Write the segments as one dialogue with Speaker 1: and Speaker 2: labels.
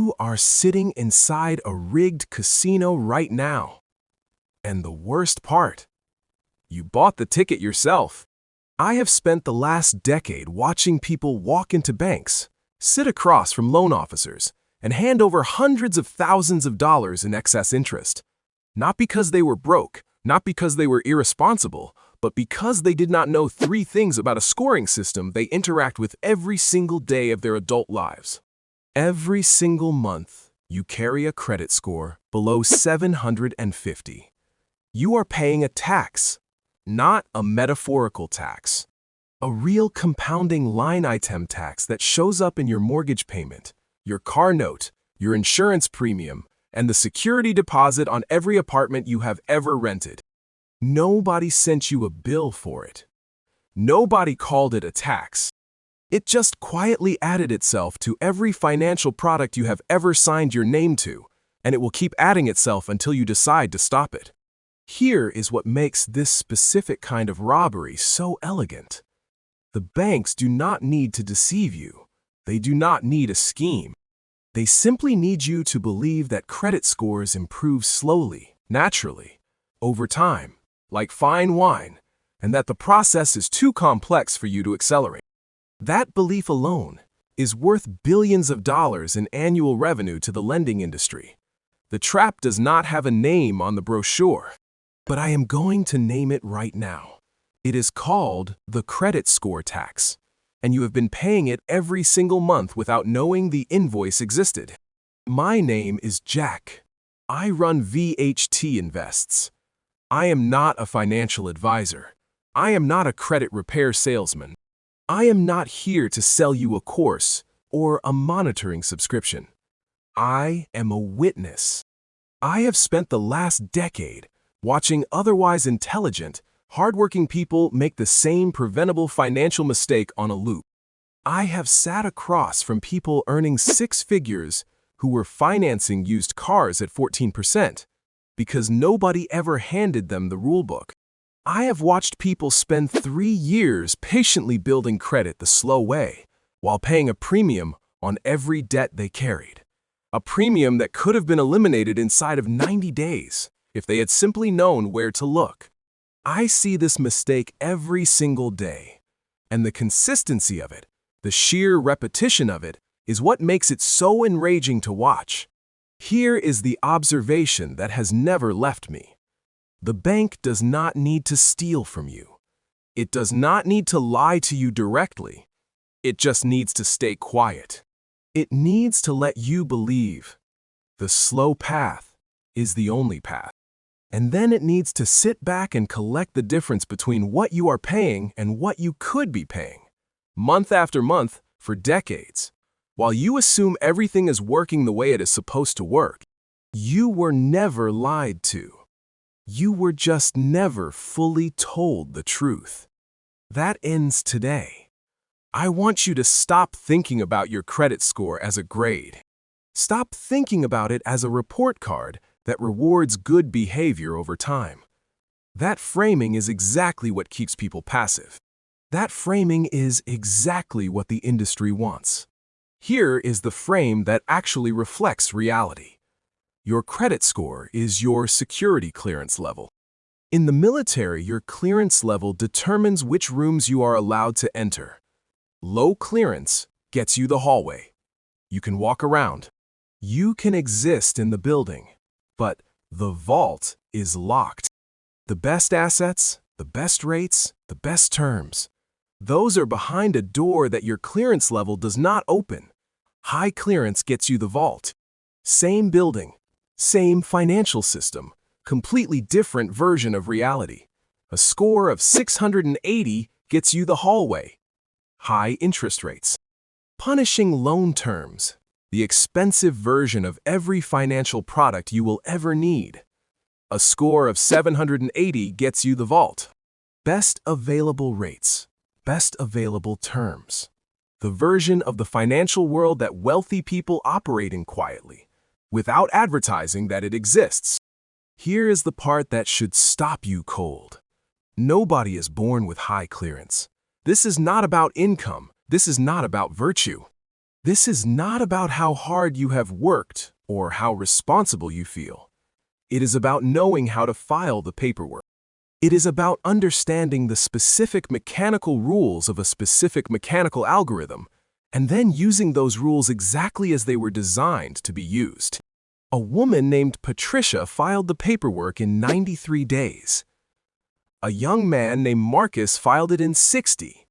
Speaker 1: You are sitting inside a rigged casino right now. And the worst part, you bought the ticket yourself. I have spent the last decade watching people walk into banks, sit across from loan officers, and hand over hundreds of thousands of dollars in excess interest. Not because they were broke, not because they were irresponsible, but because they did not know three things about a scoring system they interact with every single day of their adult lives. Every single month, you carry a credit score below 750. You are paying a tax, not a metaphorical tax. A real compounding line item tax that shows up in your mortgage payment, your car note, your insurance premium, and the security deposit on every apartment you have ever rented. Nobody sent you a bill for it. Nobody called it a tax. It just quietly added itself to every financial product you have ever signed your name to, and it will keep adding itself until you decide to stop it. Here is what makes this specific kind of robbery so elegant. The banks do not need to deceive you. They do not need a scheme. They simply need you to believe that credit scores improve slowly, naturally, over time, like fine wine, and that the process is too complex for you to accelerate. That belief alone is worth billions of dollars in annual revenue to the lending industry. The trap does not have a name on the brochure, but I am going to name it right now. It is called the credit score tax, and you have been paying it every single month without knowing the invoice existed. My name is Jack. I run VHT Invests. I am not a financial advisor. I am not a credit repair salesman. I am not here to sell you a course or a monitoring subscription. I am a witness. I have spent the last decade watching otherwise intelligent, hardworking people make the same preventable financial mistake on a loop. I have sat across from people earning six figures who were financing used cars at 14% because nobody ever handed them the rulebook. I have watched people spend 3 years patiently building credit the slow way while paying a premium on every debt they carried. A premium that could have been eliminated inside of 90 days if they had simply known where to look. I see this mistake every single day, and the consistency of it, the sheer repetition of it, is what makes it so enraging to watch. Here is the observation that has never left me. The bank does not need to steal from you. It does not need to lie to you directly. It just needs to stay quiet. It needs to let you believe the slow path is the only path. And then it needs to sit back and collect the difference between what you are paying and what you could be paying, month after month, for decades. While you assume everything is working the way it is supposed to work, you were never lied to. You were just never fully told the truth. That ends today. I want you to stop thinking about your credit score as a grade. Stop thinking about it as a report card that rewards good behavior over time. That framing is exactly what keeps people passive. That framing is exactly what the industry wants. Here is the frame that actually reflects reality. Your credit score is your security clearance level. In the military, your clearance level determines which rooms you are allowed to enter. Low clearance gets you the hallway. You can walk around. You can exist in the building. But the vault is locked. The best assets, the best rates, the best terms. Those are behind a door that your clearance level does not open. High clearance gets you the vault. Same building, same financial system, completely different version of reality. A score of 680 gets you the hallway. High interest rates. Punishing loan terms. The expensive version of every financial product you will ever need. A score of 780 gets you the vault. Best available rates. Best available terms. The version of the financial world that wealthy people operate in quietly, without advertising that it exists. Here is the part that should stop you cold. Nobody is born with high clearance. This is not about income. This is not about virtue. This is not about how hard you have worked or how responsible you feel. It is about knowing how to file the paperwork. It is about understanding the specific mechanical rules of a specific mechanical algorithm and then using those rules exactly as they were designed to be used. A woman named Patricia filed the paperwork in 93 days. A young man named Marcus filed it in 60.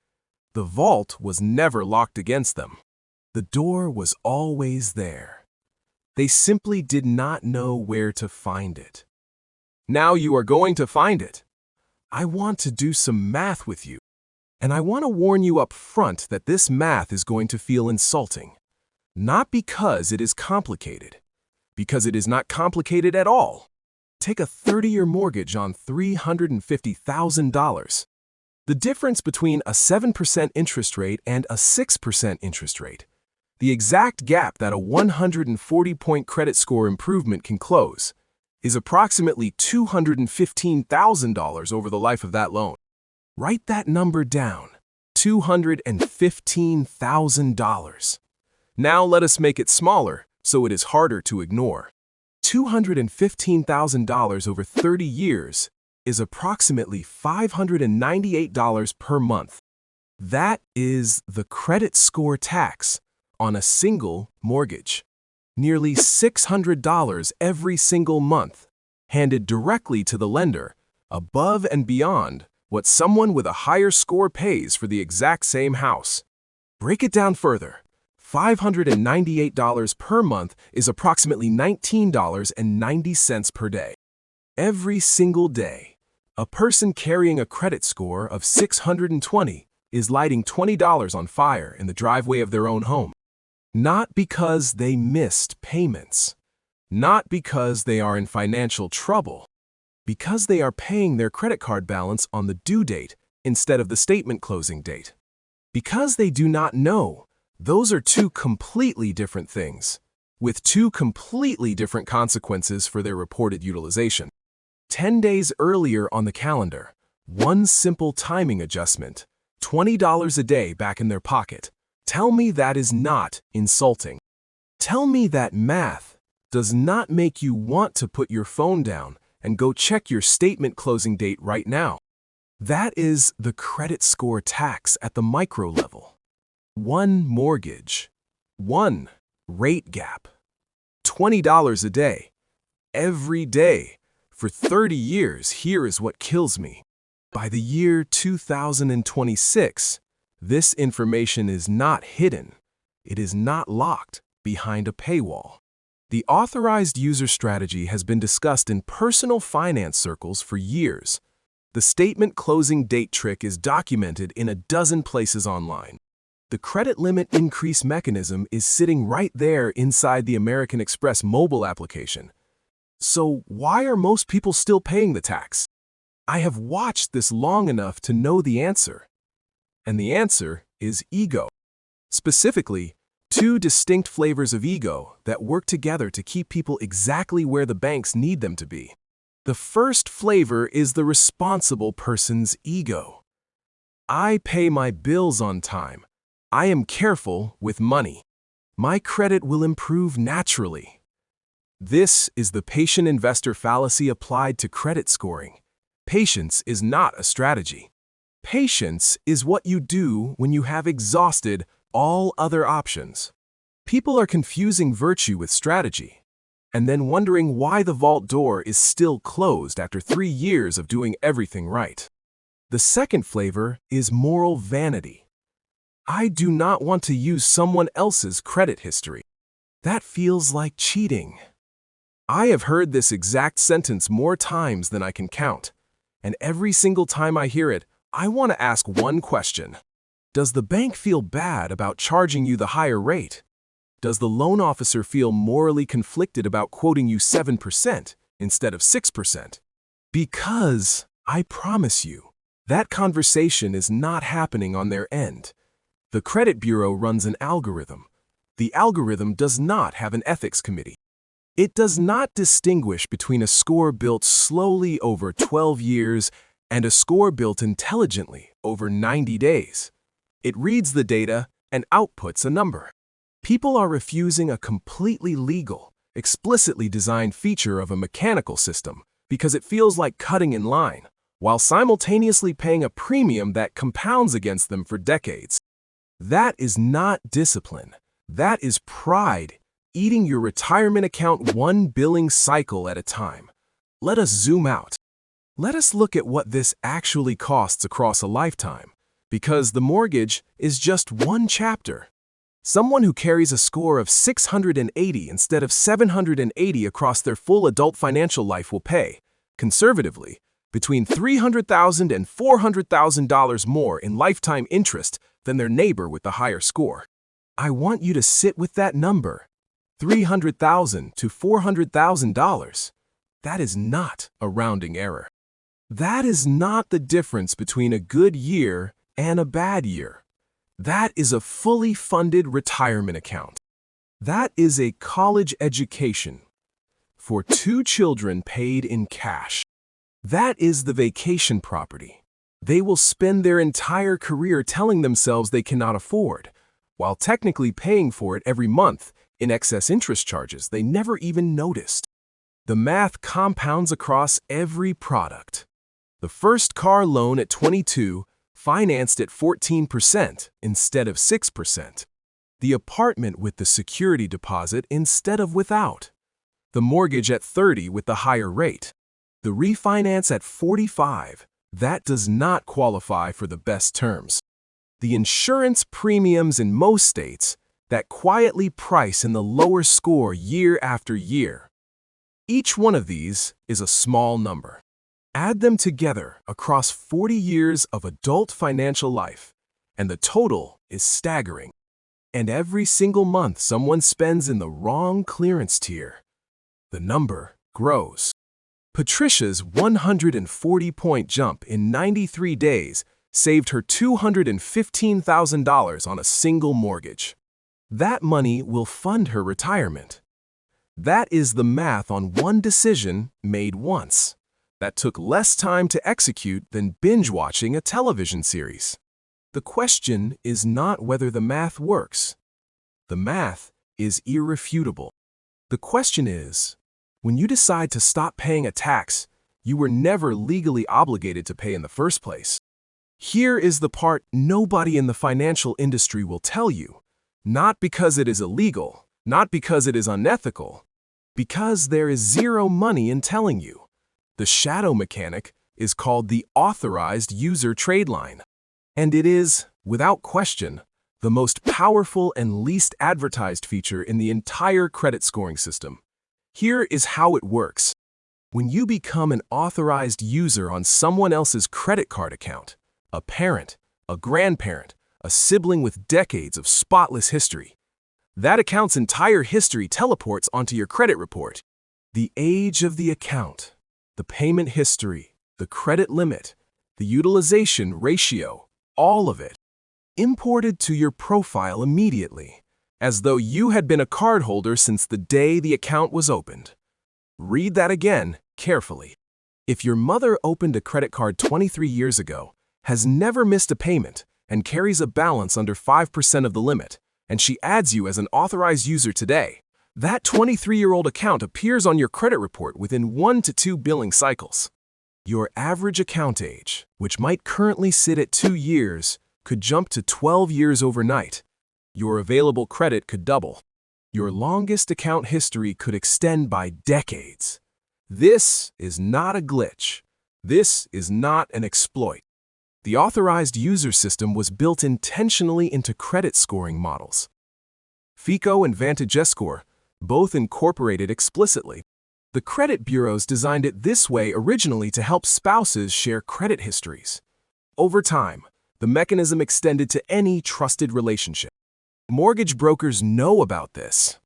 Speaker 1: The vault was never locked against them. The door was always there. They simply did not know where to find it. Now you are going to find it. I want to do some math with you, and I want to warn you up front that this math is going to feel insulting. Not because it is complicated, because it is not complicated at all. Take a 30-year mortgage on $350,000. The difference between a 7% interest rate and a 6% interest rate, the exact gap that a 140-point credit score improvement can close, is approximately $215,000 over the life of that loan. Write that number down, $215,000. Now let us make it smaller so it is harder to ignore. $215,000 over 30 years is approximately $598 per month. That is the credit score tax on a single mortgage. Nearly $600 every single month, handed directly to the lender, above and beyond what someone with a higher score pays for the exact same house. Break it down further. $598 per month is approximately $19.90 per day. Every single day, a person carrying a credit score of 620 is lighting $20 on fire in the driveway of their own home. Not because they missed payments, not because they are in financial trouble, because they are paying their credit card balance on the due date instead of the statement closing date. Because they do not know, those are two completely different things, with two completely different consequences for their reported utilization. 10 days earlier on the calendar, one simple timing adjustment, $20 a day back in their pocket. Tell me that is not insulting. Tell me that math does not make you want to put your phone down and go check your statement closing date right now. That is the credit score tax at the micro level. One mortgage, one rate gap, $20 a day, every day, for 30 years. Here is what kills me. By the year 2026, this information is not hidden. It is not locked behind a paywall. The authorized user strategy has been discussed in personal finance circles for years. The statement closing date trick is documented in a dozen places online. The credit limit increase mechanism is sitting right there inside the American Express mobile application. So why are most people still paying the tax? I have watched this long enough to know the answer. And the answer is ego. Specifically, two distinct flavors of ego that work together to keep people exactly where the banks need them to be. The first flavor is the responsible person's ego. I pay my bills on time. I am careful with money. My credit will improve naturally. This is the patient investor fallacy applied to credit scoring. Patience is not a strategy. Patience is what you do when you have exhausted all other options. People are confusing virtue with strategy, and then wondering why the vault door is still closed after 3 years of doing everything right. The second flavor is moral vanity. I do not want to use someone else's credit history. That feels like cheating. I have heard this exact sentence more times than I can count, and every single time I hear it, I want to ask one question. Does the bank feel bad about charging you the higher rate? Does the loan officer feel morally conflicted about quoting you 7% instead of 6%? Because, I promise you, that conversation is not happening on their end. The credit bureau runs an algorithm. The algorithm does not have an ethics committee. It does not distinguish between a score built slowly over 12 years and a score built intelligently over 90 days. It reads the data and outputs a number. People are refusing a completely legal, explicitly designed feature of a mechanical system because it feels like cutting in line, while simultaneously paying a premium that compounds against them for decades. That is not discipline. That is pride, eating your retirement account one billing cycle at a time. Let us zoom out. Let us look at what this actually costs across a lifetime, because the mortgage is just one chapter. Someone who carries a score of 680 instead of 780 across their full adult financial life will pay, conservatively, between $300,000 and $400,000 more in lifetime interest than their neighbor with the higher score. I want you to sit with that number, $300,000 to $400,000. That is not a rounding error. That is not the difference between a good year and a bad year. That is a fully funded retirement account. That is a college education for 2 children paid in cash. That is the vacation property they will spend their entire career telling themselves they cannot afford, while technically paying for it every month in excess interest charges they never even noticed. The math compounds across every product. The first car loan at 22, financed at 14% instead of 6%. The apartment with the security deposit instead of without. The mortgage at 30 with the higher rate. The refinance at 45, that does not qualify for the best terms. The insurance premiums in most states that quietly price in the lower score year after year. Each one of these is a small number. Add them together across 40 years of adult financial life, and the total is staggering. And every single month someone spends in the wrong clearance tier, the number grows. Patricia's 140-point jump in 93 days saved her $215,000 on a single mortgage. That money will fund her retirement. That is the math on one decision made once. That took less time to execute than binge-watching a television series. The question is not whether the math works. The math is irrefutable. The question is, when you decide to stop paying a tax you were never legally obligated to pay in the first place. Here is the part nobody in the financial industry will tell you, not because it is illegal, not because it is unethical, because there is zero money in telling you. The shadow mechanic is called the authorized user trade line, and it is, without question, the most powerful and least advertised feature in the entire credit scoring system. Here is how it works. When you become an authorized user on someone else's credit card account, a parent, a grandparent, a sibling with decades of spotless history, that account's entire history teleports onto your credit report. The age of the account, the payment history, the credit limit, the utilization ratio, all of it, imported to your profile immediately, as though you had been a cardholder since the day the account was opened. Read that again carefully. If your mother opened a credit card 23 years ago, has never missed a payment, and carries a balance under 5% of the limit, and she adds you as an authorized user today, that 23-year-old account appears on your credit report within 1 to 2 billing cycles. Your average account age, which might currently sit at 2 years, could jump to 12 years overnight. Your available credit could double. Your longest account history could extend by decades. This is not a glitch. This is not an exploit. The authorized user system was built intentionally into credit scoring models. FICO and VantageScore both incorporated explicitly. The credit bureaus designed it this way originally to help spouses share credit histories. Over time, the mechanism extended to any trusted relationship. Mortgage brokers know about this.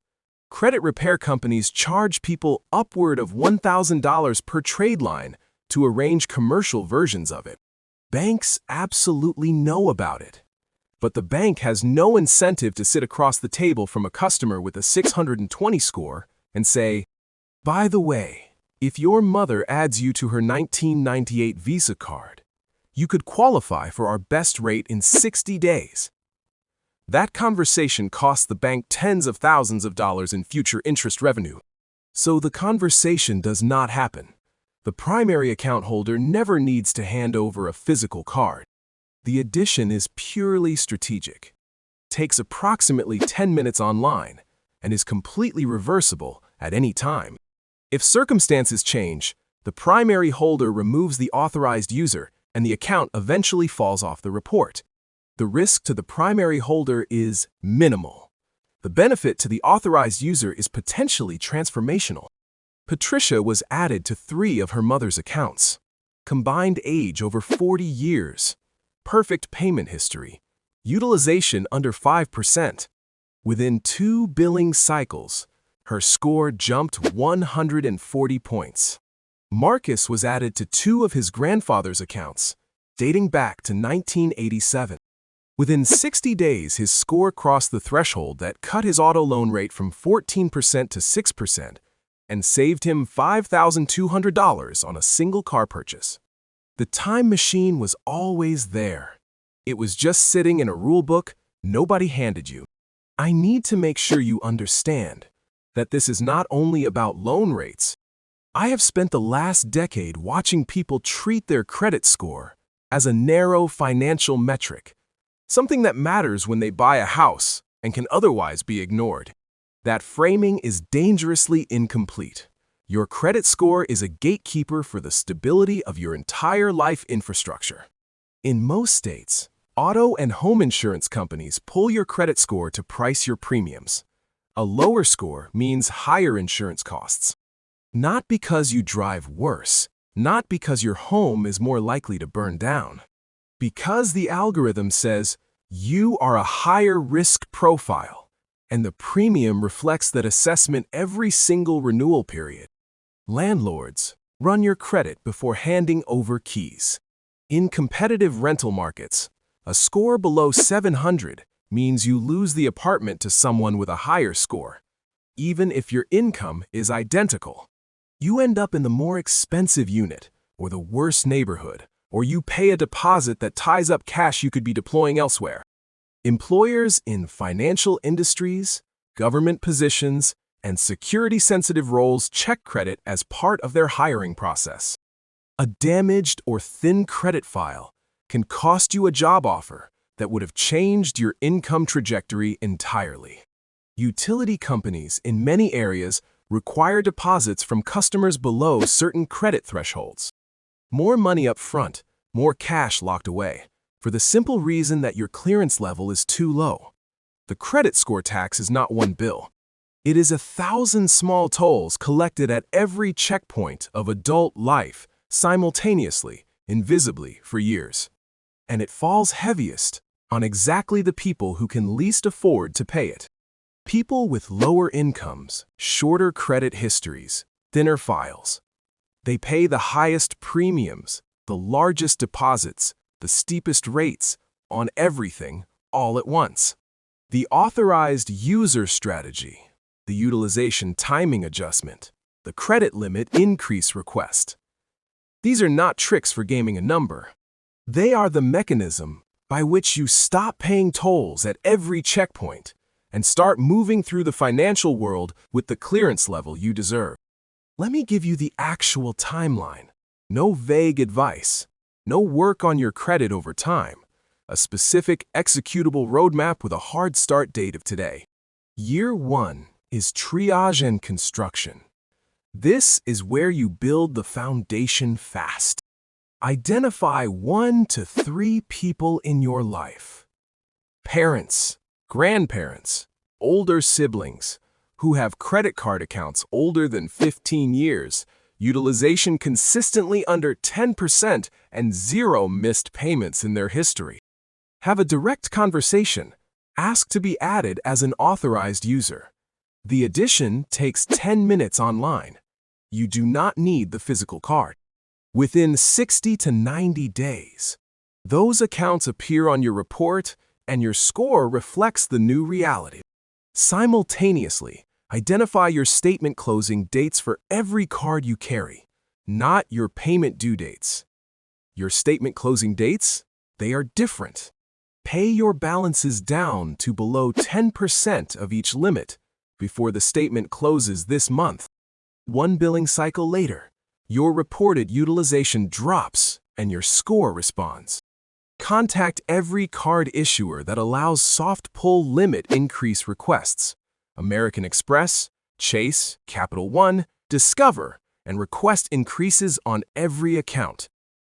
Speaker 1: Credit repair companies charge people upward of $1,000 per trade line to arrange commercial versions of it. Banks absolutely know about it. But the bank has no incentive to sit across the table from a customer with a 620 score and say, by the way, if your mother adds you to her 1998 Visa card, you could qualify for our best rate in 60 days. That conversation costs the bank tens of thousands of dollars in future interest revenue. So the conversation does not happen. The primary account holder never needs to hand over a physical card. The addition is purely strategic, takes approximately 10 minutes online, and is completely reversible at any time. If circumstances change, the primary holder removes the authorized user and the account eventually falls off the report. The risk to the primary holder is minimal. The benefit to the authorized user is potentially transformational. Patricia was added to 3 of her mother's accounts. Combined age over 40 years. Perfect payment history. Utilization under 5%. Within 2 billing cycles, her score jumped 140 points. Marcus was added to 2 of his grandfather's accounts, dating back to 1987. Within 60 days, his score crossed the threshold that cut his auto loan rate from 14% to 6%, and saved him $5,200 on a single car purchase. The time machine was always there. It was just sitting in a rule book nobody handed you. I need to make sure you understand that this is not only about loan rates. I have spent the last decade watching people treat their credit score as a narrow financial metric, something that matters when they buy a house and can otherwise be ignored. That framing is dangerously incomplete. Your credit score is a gatekeeper for the stability of your entire life infrastructure. In most states, auto and home insurance companies pull your credit score to price your premiums. A lower score means higher insurance costs. Not because you drive worse, not because your home is more likely to burn down. Because the algorithm says you are a higher risk profile, and the premium reflects that assessment every single renewal period. Landlords, run your credit before handing over keys. In competitive rental markets, a score below 700 means you lose the apartment to someone with a higher score. Even if your income is identical, you end up in the more expensive unit or the worse neighborhood, or you pay a deposit that ties up cash you could be deploying elsewhere. Employers in financial industries, government positions, and security-sensitive roles check credit as part of their hiring process. A damaged or thin credit file can cost you a job offer that would have changed your income trajectory entirely. Utility companies in many areas require deposits from customers below certain credit thresholds. More money up front, more cash locked away, for the simple reason that your clearance level is too low. The credit score tax is not one bill. It is 1,000 small tolls collected at every checkpoint of adult life, simultaneously, invisibly, for years. And it falls heaviest on exactly the people who can least afford to pay it. People with lower incomes, shorter credit histories, thinner files. They pay the highest premiums, the largest deposits, the steepest rates, on everything, all at once. The authorized user strategy, the utilization timing adjustment, the credit limit increase request. These are not tricks for gaming a number. They are the mechanism by which you stop paying tolls at every checkpoint and start moving through the financial world with the clearance level you deserve. Let me give you the actual timeline. No vague advice. No work on your credit over time. A specific executable roadmap with a hard start date of today. Year 1 is triage and construction. This is where you build the foundation fast. Identify 1 to 3 people in your life. Parents, grandparents, older siblings who have credit card accounts older than 15 years, utilization consistently under 10%, and 0 missed payments in their history. Have a direct conversation. Ask to be added as an authorized user. The addition takes 10 minutes online. You do not need the physical card. Within 60 to 90 days, those accounts appear on your report and your score reflects the new reality. Simultaneously, identify your statement closing dates for every card you carry, not your payment due dates. Your statement closing dates, they are different. Pay your balances down to below 10% of each limit before the statement closes this month. One billing cycle later, your reported utilization drops and your score responds. Contact every card issuer that allows soft pull limit increase requests. American Express, Chase, Capital One, Discover, and request increases on every account.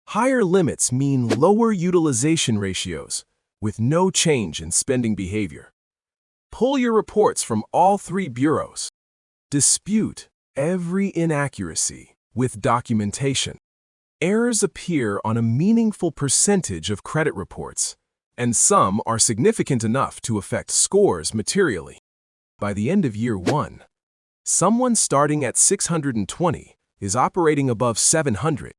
Speaker 1: Higher limits mean lower utilization ratios with no change in spending behavior. Pull your reports from all three bureaus. Dispute every inaccuracy with documentation. Errors appear on a meaningful percentage of credit reports, and some are significant enough to affect scores materially. By the end of year one, someone starting at 620 is operating above 700.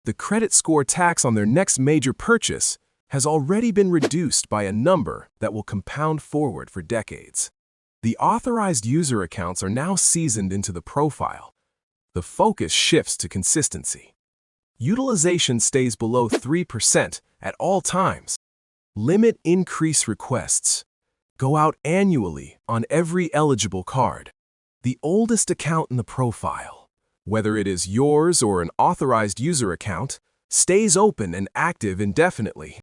Speaker 1: The credit score tax on their next major purchase has already been reduced by a number that will compound forward for decades. The authorized user accounts are now seasoned into the profile. The focus shifts to consistency. Utilization stays below 3% at all times. Limit increase requests go out annually on every eligible card. The oldest account in the profile, whether it is yours or an authorized user account, stays open and active indefinitely.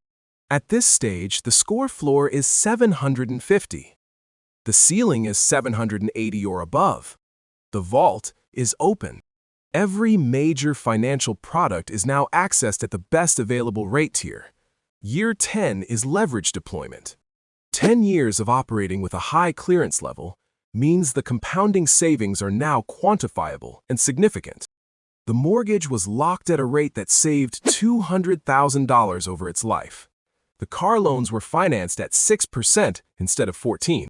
Speaker 1: At this stage, the score floor is 750. The ceiling is 780 or above. The vault is open. Every major financial product is now accessed at the best available rate tier. Year 10 is leverage deployment. 10 years of operating with a high clearance level means the compounding savings are now quantifiable and significant. The mortgage was locked at a rate that saved $200,000 over its life. The car loans were financed at 6% instead of 14%.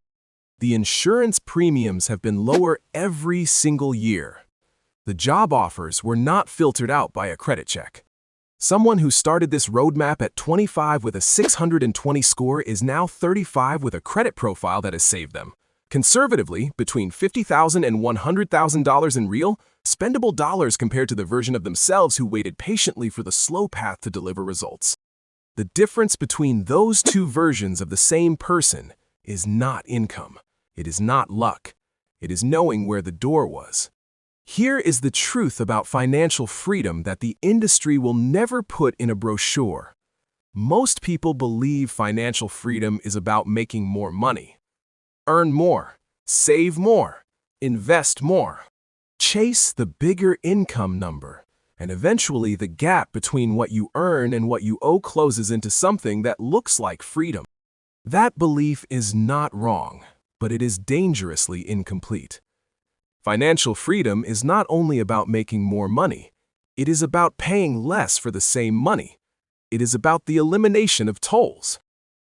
Speaker 1: The insurance premiums have been lower every single year. The job offers were not filtered out by a credit check. Someone who started this roadmap at 25 with a 620 score is now 35 with a credit profile that has saved them, conservatively, between $50,000 and $100,000 in real, spendable dollars compared to the version of themselves who waited patiently for the slow path to deliver results. The difference between those two versions of the same person is not income. It is not luck. It is knowing where the door was. Here is the truth about financial freedom that the industry will never put in a brochure. Most people believe financial freedom is about making more money. Earn more, save more, invest more. Chase the bigger income number, and eventually the gap between what you earn and what you owe closes into something that looks like freedom. That belief is not wrong, but it is dangerously incomplete. Financial freedom is not only about making more money, it is about paying less for the same money. It is about the elimination of tolls.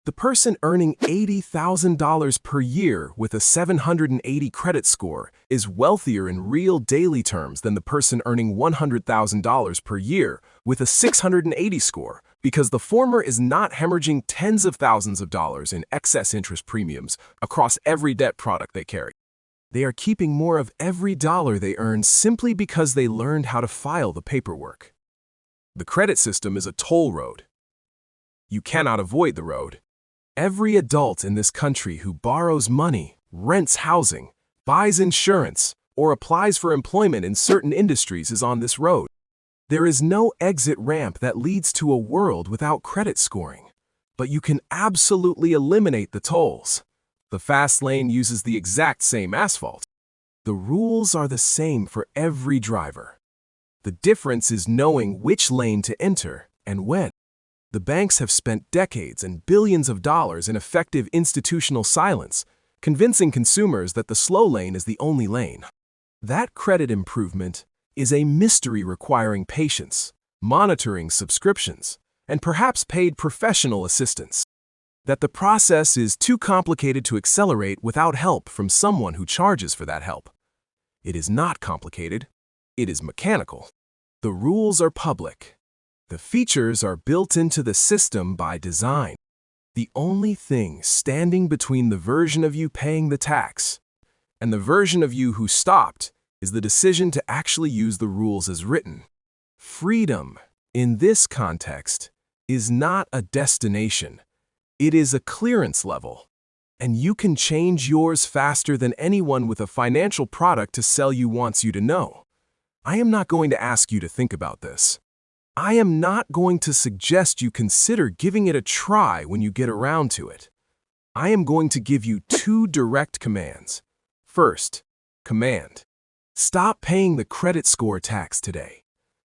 Speaker 1: The person earning $80,000 per year with a 780 credit score is wealthier in real daily terms than the person earning $100,000 per year with a 680 score, because the former is not hemorrhaging tens of thousands of dollars in excess interest premiums across every debt product they carry. They are keeping more of every dollar they earn simply because they learned how to file the paperwork. The credit system is a toll road. You cannot avoid the road. Every adult in this country who borrows money, rents housing, buys insurance, or applies for employment in certain industries is on this road. There is no exit ramp that leads to a world without credit scoring, but you can absolutely eliminate the tolls. The fast lane uses the exact same asphalt. The rules are the same for every driver. The difference is knowing which lane to enter and when. The banks have spent decades and billions of dollars in effective institutional silence, convincing consumers that the slow lane is the only lane. That credit improvement is a mystery requiring patience, monitoring subscriptions, and perhaps paid professional assistance. That the process is too complicated to accelerate without help from someone who charges for that help. It is not complicated. It is mechanical. The rules are public. The features are built into the system by design. The only thing standing between the version of you paying the tax and the version of you who stopped is the decision to actually use the rules as written. Freedom, in this context, is not a destination. It is a clearance level, and you can change yours faster than anyone with a financial product to sell you wants you to know. I am not going to ask you to think about this. I am not going to suggest you consider giving it a try when you get around to it. I am going to give you 2 direct commands. First, command. Stop paying the credit score tax today.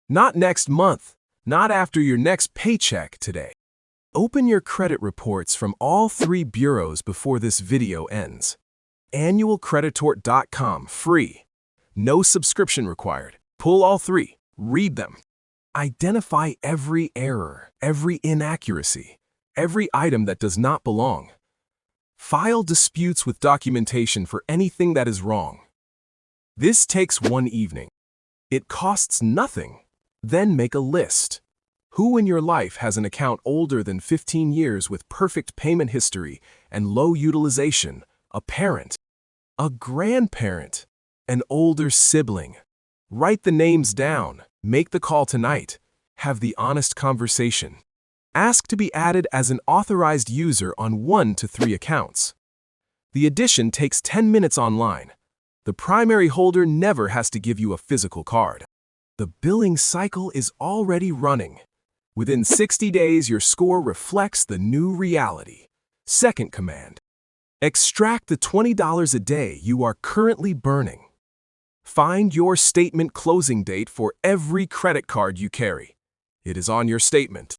Speaker 1: Not next month, not after your next paycheck today. Open your credit reports from all 3 bureaus before this video ends. Annualcreditor.com free. No subscription required. Pull all 3. Read them. Identify every error, every inaccuracy, every item that does not belong. File disputes with documentation for anything that is wrong. This takes 1 evening. It costs nothing. Then make a list. Who in your life has an account older than 15 years with perfect payment history and low utilization? A parent, a grandparent, an older sibling. Write the names down. Make the call tonight. Have the honest conversation. Ask to be added as an authorized user on 1 to 3 accounts. The addition takes 10 minutes online. The primary holder never has to give you a physical card. The billing cycle is already running. Within 60 days, your score reflects the new reality. Second command. Extract the $20 a day you are currently burning. Find your statement closing date for every credit card you carry. It is on your statement.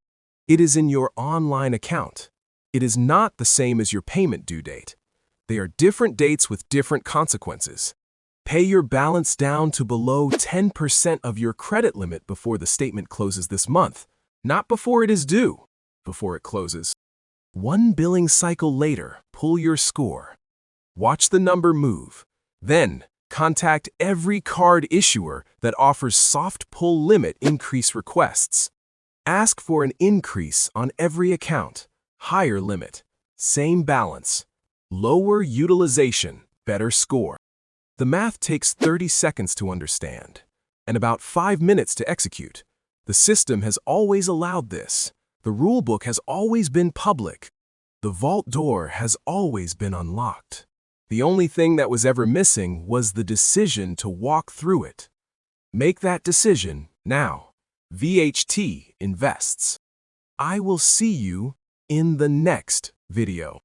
Speaker 1: It is in your online account. It is not the same as your payment due date. They are different dates with different consequences. Pay your balance down to below 10% of your credit limit before the statement closes this month, not before it is due, before it closes. 1 billing cycle later, pull your score. Watch the number move. Then, contact every card issuer that offers soft pull limit increase requests. Ask for an increase on every account. Higher limit, same balance. Lower utilization, better score. The math takes 30 seconds to understand, and about 5 minutes to execute. The system has always allowed this. The rulebook has always been public. The vault door has always been unlocked. The only thing that was ever missing was the decision to walk through it. Make that decision now. VHT Invests. I will see you in the next video.